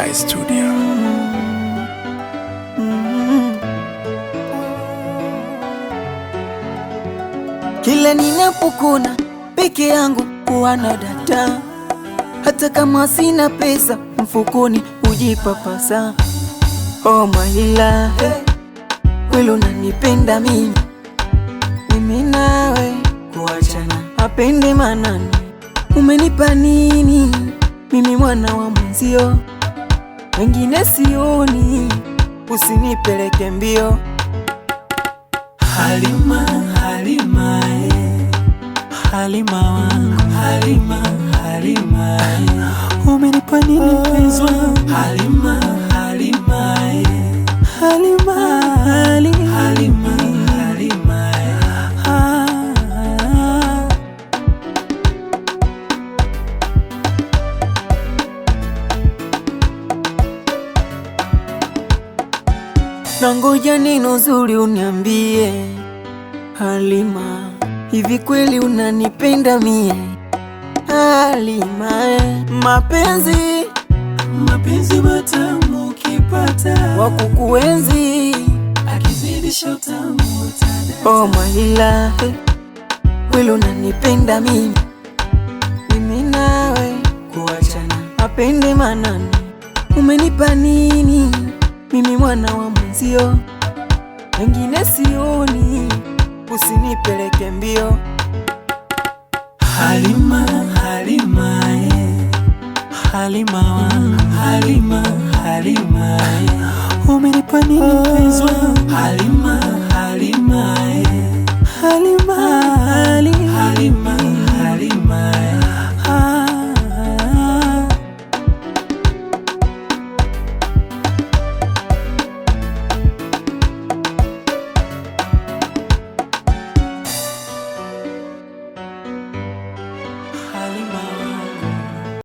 Sky Studio. Kila ninapokuna peke yangu huwa na data, hata kama sina pesa mfukoni hujipapasa. Oh my love, wewe unanipenda mimi nawe kuachana apende manani. Umenipa nini mimi mwana wa mwenzio, wengine sioni, usinipeleke mbio. Halima, Halima, Halima wangu, Halima, Halima, umenipa nini mpenzi wangu? Halima, Halima, Halima, Halima, Halima, Halima, nangoja neno zuri uniambie. Halima, hivi kweli unanipenda mie? Halima, mapenzi matamu ukipata wakukuenzi akizidisha utamu utadata. Oh my love, kweli unanipenda mimi nawe kuachana apende manani. Umenipa nini mimi mwana wa mwenzio, wengine sioni, usinipeleke mbio. Halima, Halima, Halima wangu, Halima, Halima, umenipa nini mpenzi wangu? Halima, Halima, Halima, Halima, Halima.